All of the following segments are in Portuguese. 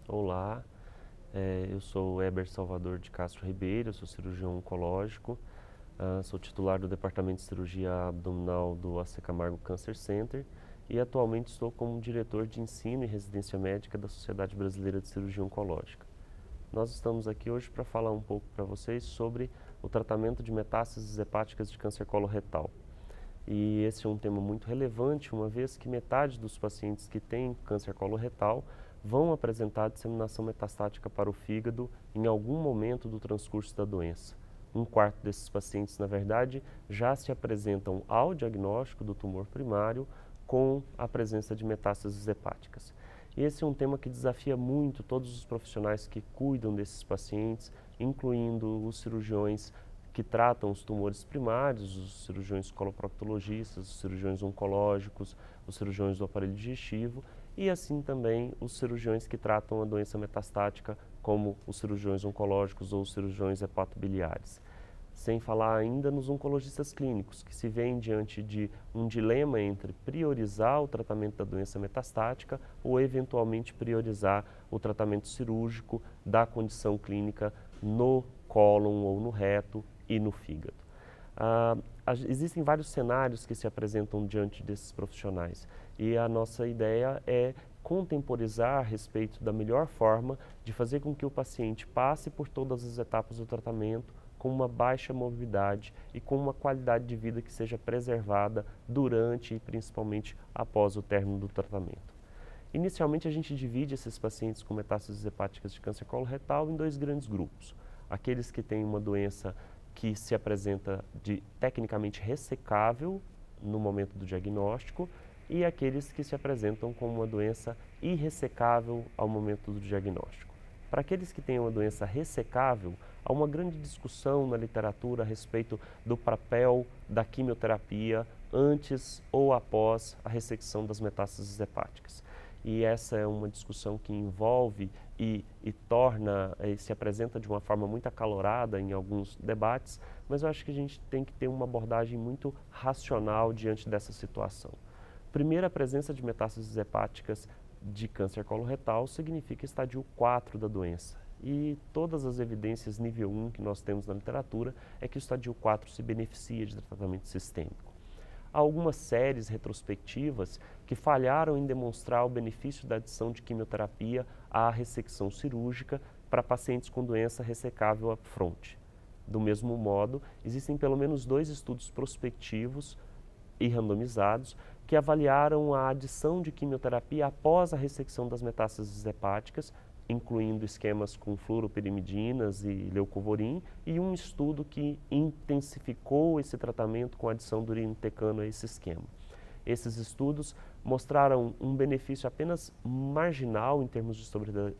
Olá, eu sou Heber Salvador de Castro Ribeiro, sou cirurgião oncológico, sou titular do Departamento de Cirurgia Abdominal do AC Camargo Cancer Center e atualmente estou como diretor de ensino e residência médica da Sociedade Brasileira de Cirurgia Oncológica. Nós estamos aqui hoje para falar um pouco para vocês sobre o tratamento de metástases hepáticas de câncer coloretal. E esse é um tema muito relevante, uma vez que metade dos pacientes que têm câncer coloretal vão apresentar disseminação metastática para o fígado em algum momento do transcurso da doença. Um quarto desses pacientes, na verdade, já se apresentam ao diagnóstico do tumor primário com a presença de metástases hepáticas. E esse é um tema que desafia muito todos os profissionais que cuidam desses pacientes, incluindo os cirurgiões que tratam os tumores primários, os cirurgiões coloproctologistas, os cirurgiões oncológicos, os cirurgiões do aparelho digestivo e assim também os cirurgiões que tratam a doença metastática, como os cirurgiões oncológicos ou os cirurgiões hepatobiliares. Sem falar ainda nos oncologistas clínicos, que se veem diante de um dilema entre priorizar o tratamento da doença metastática ou eventualmente priorizar o tratamento cirúrgico da condição clínica no cólon ou no reto e no fígado. Existem vários cenários que se apresentam diante desses profissionais e a nossa ideia é contemporizar a respeito da melhor forma de fazer com que o paciente passe por todas as etapas do tratamento com uma baixa morbidade e com uma qualidade de vida que seja preservada durante e principalmente após o término do tratamento. Inicialmente, a gente divide esses pacientes com metástases hepáticas de câncer coloretal em dois grandes grupos. Aqueles que têm uma doença que se apresenta de tecnicamente ressecável no momento do diagnóstico e aqueles que se apresentam com uma doença irressecável ao momento do diagnóstico. Para aqueles que têm uma doença ressecável, há uma grande discussão na literatura a respeito do papel da quimioterapia antes ou após a ressecção das metástases hepáticas. E essa é uma discussão que envolve e se apresenta de uma forma muito acalorada em alguns debates, mas eu acho que a gente tem que ter uma abordagem muito racional diante dessa situação. Primeiro, a presença de metástases hepáticas de câncer coloretal significa estadio 4 da doença. E todas as evidências nível 1 que nós temos na literatura é que o estadio 4 se beneficia de tratamento sistêmico. Há algumas séries retrospectivas que falharam em demonstrar o benefício da adição de quimioterapia à ressecção cirúrgica para pacientes com doença ressecável upfront. Do mesmo modo, existem pelo menos 2 estudos prospectivos e randomizados que avaliaram a adição de quimioterapia após a ressecção das metástases hepáticas, incluindo esquemas com fluoropirimidinas e leucovorin, e um estudo que intensificou esse tratamento com a adição do irinotecan a esse esquema. Esses estudos mostraram um benefício apenas marginal em termos de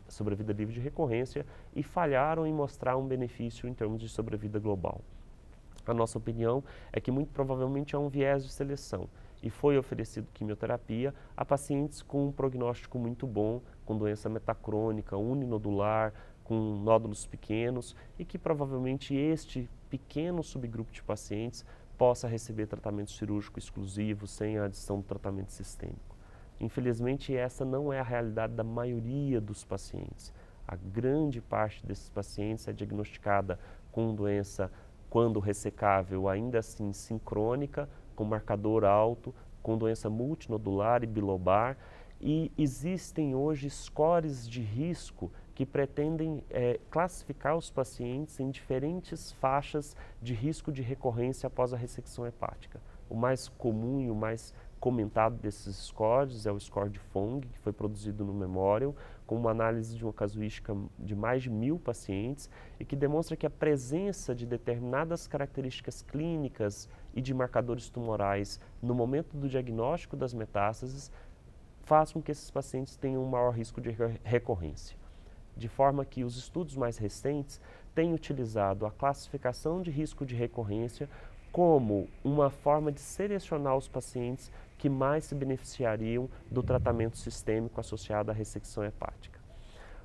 sobrevida livre de recorrência e falharam em mostrar um benefício em termos de sobrevida global. A nossa opinião é que muito provavelmente há um viés de seleção e foi oferecido quimioterapia a pacientes com um prognóstico muito bom, com doença metacrônica, uninodular, com nódulos pequenos e que provavelmente este pequeno subgrupo de pacientes possa receber tratamento cirúrgico exclusivo sem a adição do tratamento sistêmico. Infelizmente, essa não é a realidade da maioria dos pacientes. A grande parte desses pacientes é diagnosticada com doença quando ressecável, ainda assim sincrônica, com marcador alto, com doença multinodular e bilobar, e existem hoje scores de risco que pretendem classificar os pacientes em diferentes faixas de risco de recorrência após a ressecção hepática. O mais comum e o mais comentado desses scores é o score de Fong, que foi produzido no Memorial, com uma análise de uma casuística de mais de 1000 pacientes e que demonstra que a presença de determinadas características clínicas e de marcadores tumorais no momento do diagnóstico das metástases faz com que esses pacientes tenham um maior risco de recorrência. De forma que os estudos mais recentes têm utilizado a classificação de risco de recorrência como uma forma de selecionar os pacientes que mais se beneficiariam do tratamento sistêmico associado à ressecção hepática.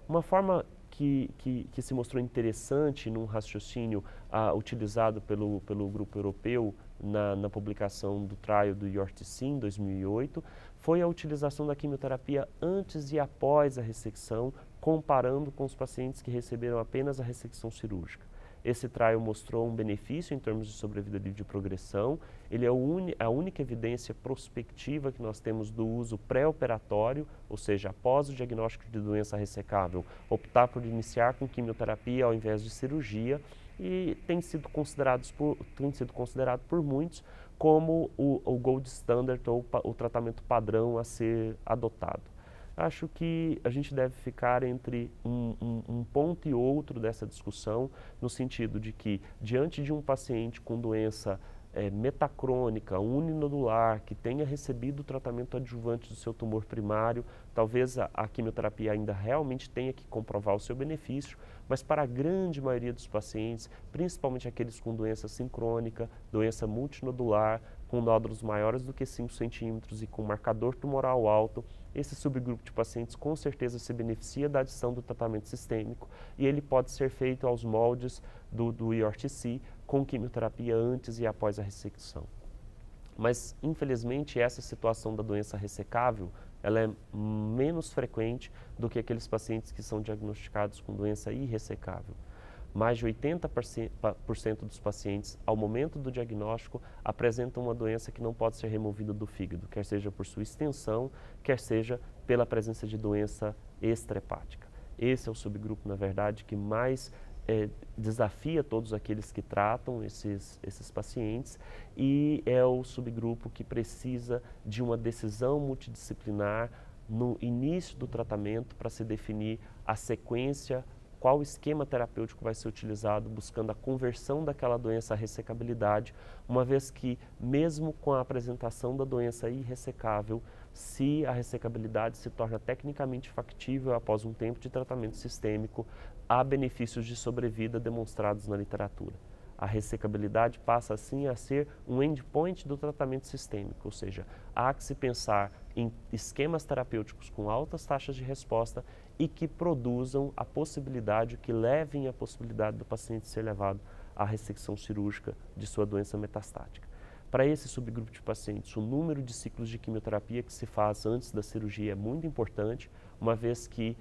Uma forma que se mostrou interessante num raciocínio utilizado pelo grupo europeu na publicação do trial do EORTC em 2008 foi a utilização da quimioterapia antes e após a ressecção, comparando com os pacientes que receberam apenas a ressecção cirúrgica. Esse trial mostrou um benefício em termos de sobrevida livre de progressão. Ele é a única evidência prospectiva que nós temos do uso pré-operatório, ou seja, após o diagnóstico de doença ressecável, optar por iniciar com quimioterapia ao invés de cirurgia, e tem sido considerado por muitos como o gold standard ou o tratamento padrão a ser adotado. Acho que a gente deve ficar entre um ponto e outro dessa discussão, no sentido de que, diante de um paciente com doença metacrônica, uninodular, que tenha recebido o tratamento adjuvante do seu tumor primário, talvez a quimioterapia ainda realmente tenha que comprovar o seu benefício, mas para a grande maioria dos pacientes, principalmente aqueles com doença sincrônica, doença multinodular, com nódulos maiores do que 5 centímetros e com marcador tumoral alto, esse subgrupo de pacientes com certeza se beneficia da adição do tratamento sistêmico e ele pode ser feito aos moldes do EORTC com quimioterapia antes e após a ressecção. Mas, infelizmente, essa situação da doença ressecável ela é menos frequente do que aqueles pacientes que são diagnosticados com doença irressecável. Mais de 80% dos pacientes, ao momento do diagnóstico, apresentam uma doença que não pode ser removida do fígado, quer seja por sua extensão, quer seja pela presença de doença extrahepática. Esse é o subgrupo, na verdade, que mais desafia todos aqueles que tratam esses pacientes e é o subgrupo que precisa de uma decisão multidisciplinar no início do tratamento para se definir a sequência, qual esquema terapêutico vai ser utilizado, buscando a conversão daquela doença à ressecabilidade, uma vez que, mesmo com a apresentação da doença irressecável, se a ressecabilidade se torna tecnicamente factível após um tempo de tratamento sistêmico, há benefícios de sobrevida demonstrados na literatura. A ressecabilidade passa assim a ser um endpoint do tratamento sistêmico, ou seja, há que se pensar em esquemas terapêuticos com altas taxas de resposta e que produzam a possibilidade, que levem a possibilidade do paciente ser levado à ressecção cirúrgica de sua doença metastática. Para esse subgrupo de pacientes, o número de ciclos de quimioterapia que se faz antes da cirurgia é muito importante, uma vez que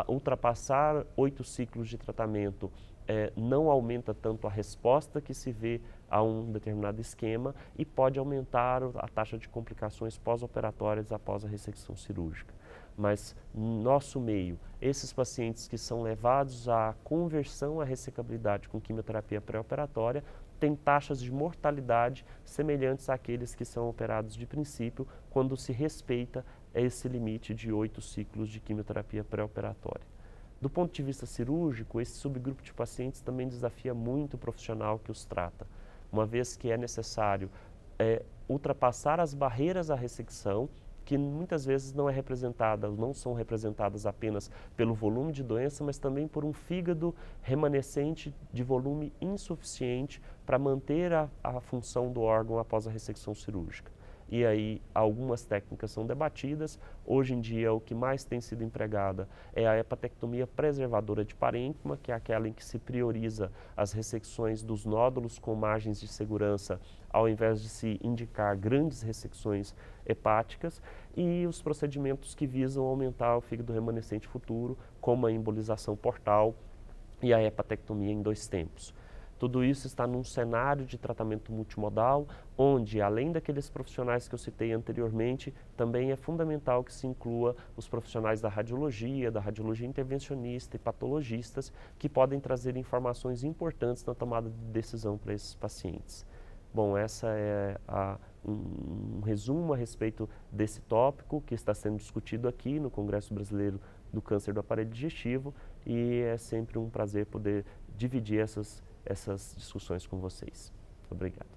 ultrapassar 8 ciclos de tratamento não aumenta tanto a resposta que se vê a um determinado esquema e pode aumentar a taxa de complicações pós-operatórias após a ressecção cirúrgica. Mas, no nosso meio, esses pacientes que são levados à conversão à ressecabilidade com quimioterapia pré-operatória têm taxas de mortalidade semelhantes àqueles que são operados de princípio, quando se respeita esse limite de 8 ciclos de quimioterapia pré-operatória. Do ponto de vista cirúrgico, esse subgrupo de pacientes também desafia muito o profissional que os trata, uma vez que é necessário ultrapassar as barreiras à ressecção, que muitas vezes não são representadas apenas pelo volume de doença, mas também por um fígado remanescente de volume insuficiente para manter a função do órgão após a ressecção cirúrgica. E aí algumas técnicas são debatidas. Hoje em dia o que mais tem sido empregada é a hepatectomia preservadora de parênquima, que é aquela em que se prioriza as ressecções dos nódulos com margens de segurança, ao invés de se indicar grandes ressecções hepáticas, e os procedimentos que visam aumentar o fígado remanescente futuro, como a embolização portal e a hepatectomia em 2 tempos. Tudo isso está num cenário de tratamento multimodal, onde, além daqueles profissionais que eu citei anteriormente, também é fundamental que se inclua os profissionais da radiologia intervencionista e patologistas, que podem trazer informações importantes na tomada de decisão para esses pacientes. Bom, essa é um resumo a respeito desse tópico que está sendo discutido aqui no Congresso Brasileiro do Câncer do Aparelho Digestivo, e é sempre um prazer poder dividir essas discussões com vocês. Obrigado.